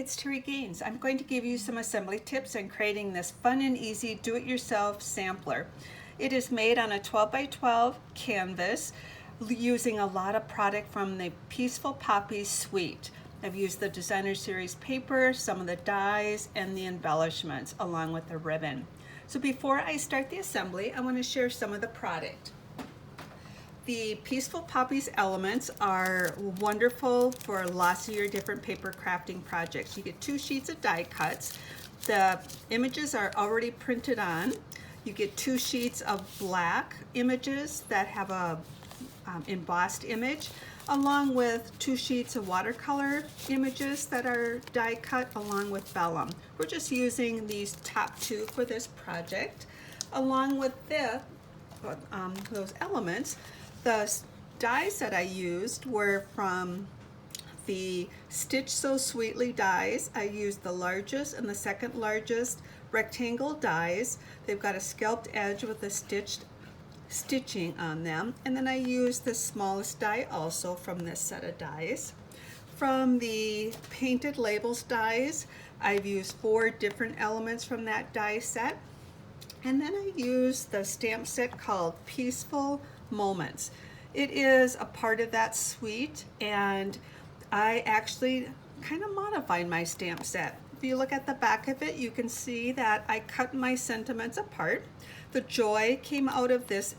it's Terri Gaines. I'm going to give you some assembly tips on creating this fun and easy do-it-yourself sampler. It is made on a 12 by 12 canvas using a lot of product from the Peaceful Poppies suite. I've used the designer series paper, some of the dies, and the embellishments along with the ribbon. So before I start the assembly, I want to share some of the product. The Peaceful Poppies Elements are wonderful for lots of your different paper crafting projects. You get 2 sheets of die cuts. The images are already printed on. You get 2 sheets of black images that have a embossed image, along with 2 sheets of watercolor images that are die cut along with vellum. We're just using these top 2 for this project. Along with those elements, the dies that I used were from the Stitch So Sweetly dies. I used the largest and the second largest rectangle dies. They've got a scalped edge with a stitching on them. And then I used the smallest die also from this set of dies. From the Painted Labels dies, I've used 4 different elements from that die set. And then I used the stamp set called Peaceful Moments. It is a part of that suite, and I actually kind of modified my stamp set. If you look at the back of it, you can see that I cut my sentiments apart. The joy came out of this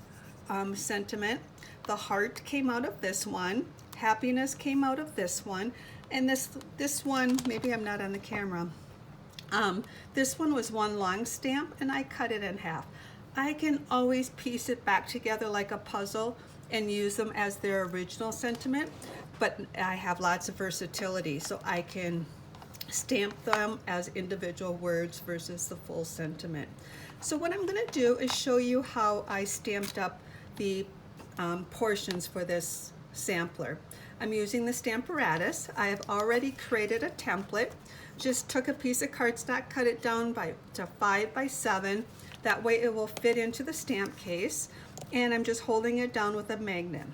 sentiment. The heart came out of this one. Happiness came out of this one. And this one, maybe I'm not on the camera. This one was one long stamp, and I cut it in half. I can always piece it back together like a puzzle and use them as their original sentiment, but I have lots of versatility, so I can stamp them as individual words versus the full sentiment. So what I'm going to do is show you how I stamped up the portions for this sampler. I'm using the Stamparatus. I have already created a template. Just took a piece of cardstock, cut it down to 5 by 7. That way it will fit into the stamp case, and I'm just holding it down with a magnet.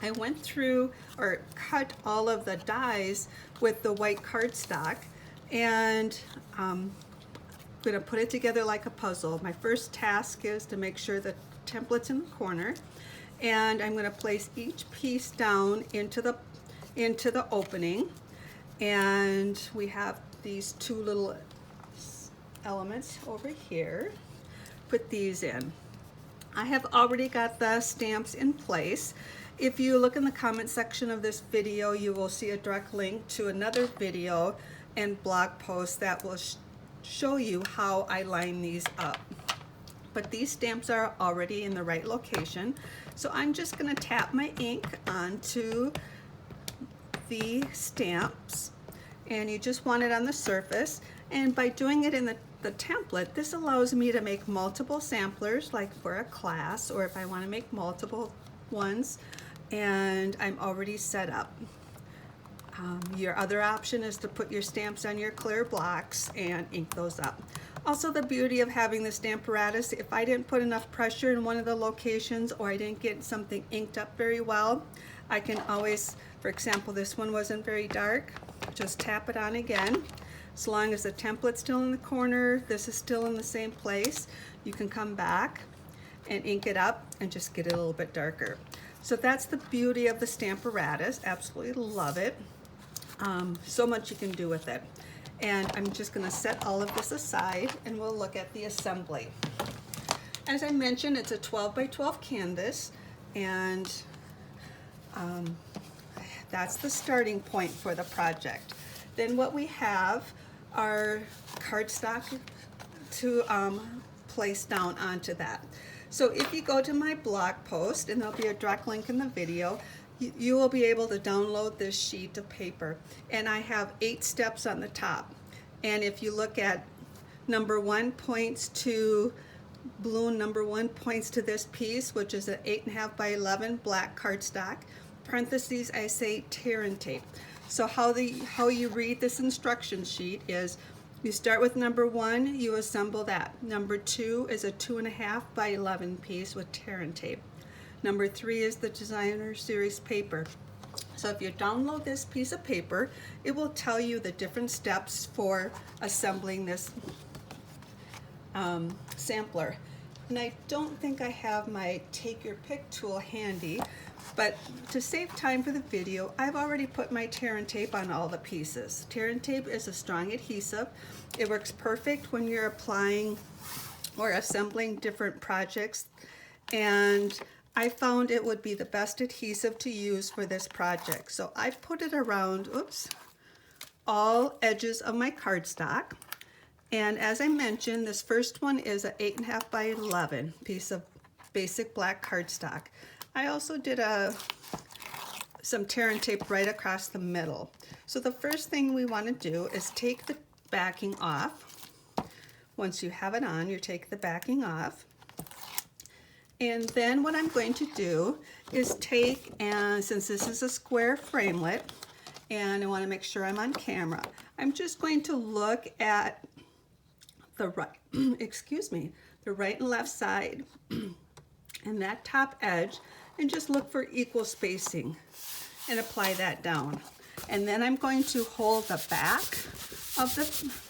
I went through or cut all of the dies with the white cardstock, and I'm going to put it together like a puzzle. My first task is to make sure the template's in the corner, and I'm going to place each piece down into the opening. And we have these 2 little elements over here. Put these in. I have already got the stamps in place. If you look in the comment section of this video, you will see a direct link to another video and blog post that will show you how I line these up. But these stamps are already in the right location, so I'm just going to tap my ink onto the stamps, and you just want it on the surface. And by doing it in the template, this allows me to make multiple samplers, like for a class, or if I want to make multiple ones, and I'm already set up. Your other option is to put your stamps on your clear blocks and ink those up. Also, the beauty of having the Stamparatus, if I didn't put enough pressure in one of the locations, or I didn't get something inked up very well, I can always, for example, this one wasn't very dark, just tap it on again. As long as the template's still in the corner, this is still in the same place, you can come back and ink it up and just get it a little bit darker. So that's the beauty of the Stamparatus. Absolutely love it. So much you can do with it. And I'm just going to set all of this aside, and we'll look at the assembly. As I mentioned, it's a 12 by 12 canvas, and that's the starting point for the project. Then what we have are cardstock to place down onto that. So if you go to my blog post, and there'll be a direct link in the video, you will be able to download this sheet of paper. And I have 8 steps on the top. And if you look at number 1 points to balloon number 1 points to this piece, which is an 8.5 by 11 black cardstock. Parentheses, I say tear and tape. So how you read this instruction sheet is you start with number 1, you assemble that. Number 2 is a 2.5 by 11 piece with tear and tape. Number 3 is the designer series paper. So if you download this piece of paper, it will tell you the different steps for assembling this sampler. And I don't think I have my take your pick tool handy, but to save time for the video, I've already put my tear and tape on all the pieces. Tear and tape is a strong adhesive. It works perfect when you're applying or assembling different projects, and I found it would be the best adhesive to use for this project. So I've put it around, all edges of my cardstock. And as I mentioned, this first one is an 8.5 by 11 piece of basic black cardstock. I also did some tear and tape right across the middle. So the first thing we want to do is take the backing off. Once you have it on, you take the backing off. And then what I'm going to do is take, and since this is a square framelit, and I want to make sure I'm on camera, I'm just going to look at the right, the right and left side and that top edge, and just look for equal spacing and apply that down. And then I'm going to hold the back of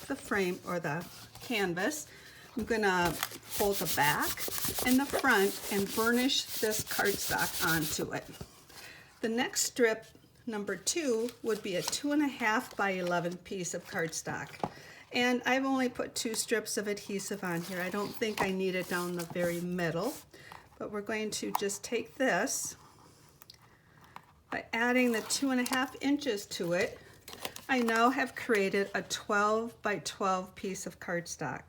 the frame or the canvas. I'm gonna hold the back and the front and burnish this cardstock onto it. The next strip, number 2, would be a 2.5 by 11 piece of cardstock. And I've only put 2 strips of adhesive on here. I don't think I need it down the very middle, but we're going to just take this. By adding the 2.5 inches to it, I now have created a 12 by 12 piece of cardstock.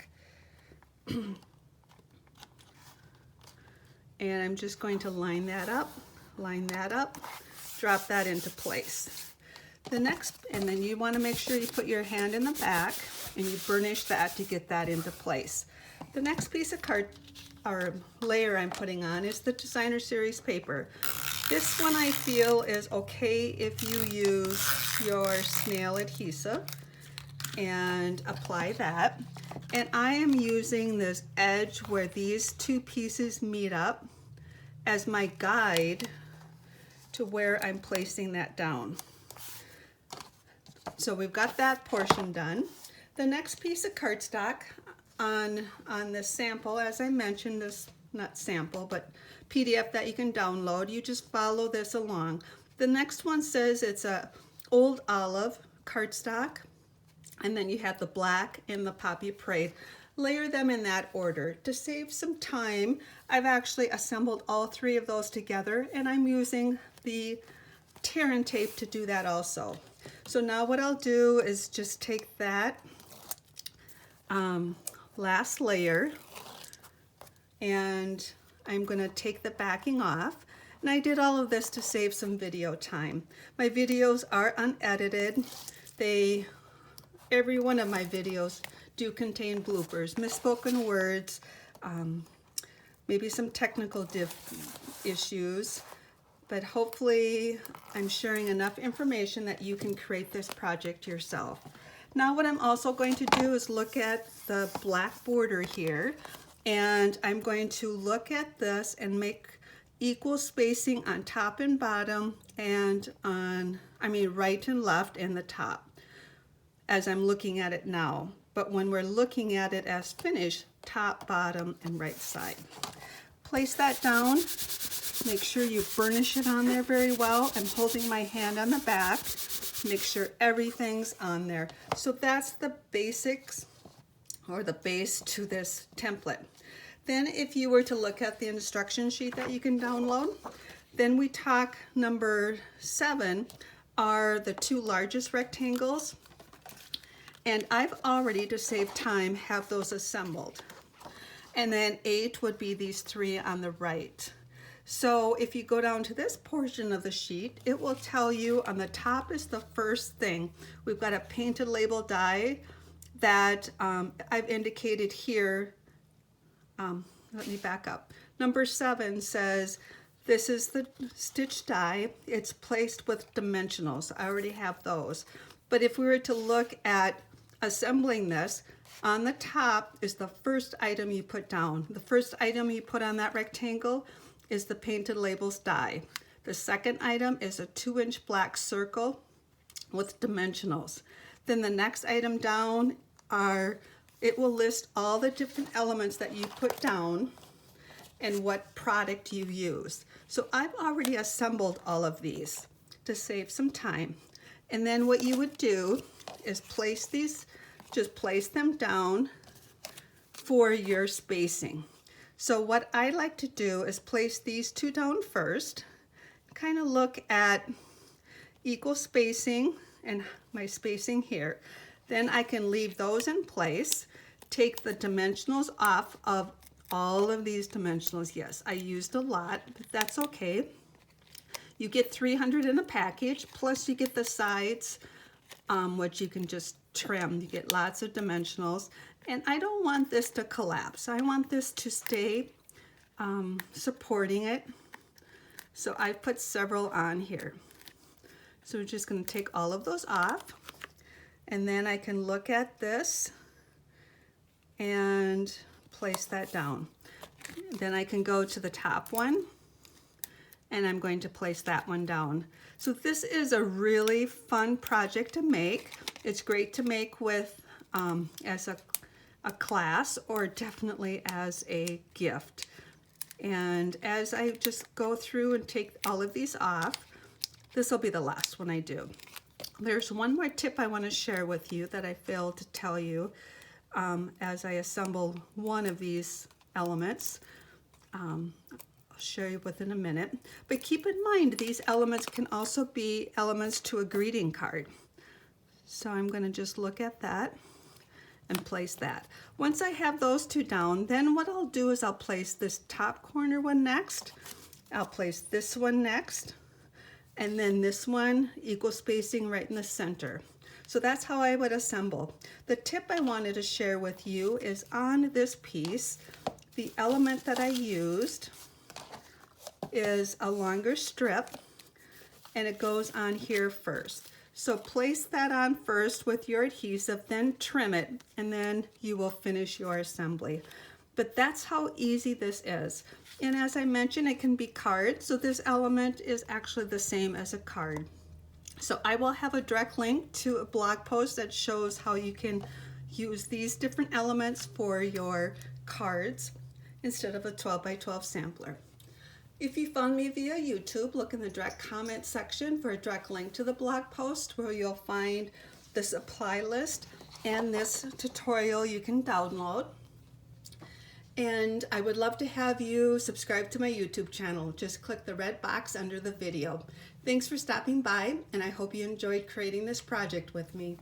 And I'm just going to line that up, drop that into place. The next, and then you want to make sure you put your hand in the back and you burnish that to get that into place. The next piece of layer I'm putting on is the Designer Series paper. This one I feel is okay if you use your snail adhesive and apply that. And I am using this edge where these 2 pieces meet up as my guide to where I'm placing that down. So we've got that portion done. The next piece of cardstock on this sample, as I mentioned, this not sample, but PDF that you can download, you just follow this along. The next one says it's a old olive cardstock, and then you have the black and the poppy parade. Layer them in that order. To save some time, I've actually assembled all 3 of those together, and I'm using the tear and tape to do that also. So now what I'll do is just take that last layer, and I'm going to take the backing off. And I did all of this to save some video time. My videos are unedited. Every one of my videos do contain bloopers, misspoken words, maybe some technical issues, but hopefully I'm sharing enough information that you can create this project yourself. Now what I'm also going to do is look at the black border here, and I'm going to look at this and make equal spacing on top and bottom, and right and left and the top as I'm looking at it now. But when we're looking at it as finished, top, bottom, and right side. Place that down. Make sure you burnish it on there very well. I'm holding my hand on the back. Make sure everything's on there. So that's the basics, or the base to this template. Then if you were to look at the instruction sheet that you can download, then we talk number 7 are the 2 largest rectangles. And I've already, to save time, have those assembled. And then 8 would be these 3 on the right. So if you go down to this portion of the sheet, it will tell you on the top is the first thing. We've got a painted label die that I've indicated here. Let me back up. Number 7 says this is the stitch die. It's placed with dimensionals. I already have those. But if we were to look at assembling this, on the top is the first item you put down. The first item you put on that rectangle is the painted labels die. The second item is a 2-inch black circle with dimensionals. Then the next item down it will list all the different elements that you put down and what product you use. So I've already assembled all of these to save some time. And then what you would do is just place them down for your spacing. So what I like to do is place these two down first, kind of look at equal spacing and my spacing here. Then I can leave those in place, take the dimensionals off of all of these dimensionals. Yes, I used a lot, but that's okay. You get 300 in a package, plus you get the sides, which you can just trim. You get lots of dimensionals. And I don't want this to collapse. I want this to stay supporting it. So I put several on here. So we're just going to take all of those off. And then I can look at this and place that down. Then I can go to the top one and I'm going to place that one down. So this is a really fun project to make. It's great to make with as a class or definitely as a gift. And as I just go through and take all of these off, this will be the last one I do. There's one more tip I want to share with you that I failed to tell you as I assemble one of these elements. I'll share you within a minute. But keep in mind, these elements can also be elements to a greeting card. So I'm going to just look at that and place that. Once I have those two down, then what I'll do is I'll place this top corner one next. I'll place this one next. And then this one, equal spacing right in the center. So that's how I would assemble. The tip I wanted to share with you is on this piece, the element that I used is a longer strip and it goes on here first. So place that on first with your adhesive, then trim it, and then you will finish your assembly. But that's how easy this is. And as I mentioned, it can be cards, so this element is actually the same as a card. So I will have a direct link to a blog post that shows how you can use these different elements for your cards instead of a 12 by 12 sampler. If you found me via YouTube, look in the direct comment section for a direct link to the blog post where you'll find the supply list and this tutorial you can download. And I would love to have you subscribe to my YouTube channel. Just click the red box under the video. Thanks for stopping by, and I hope you enjoyed creating this project with me.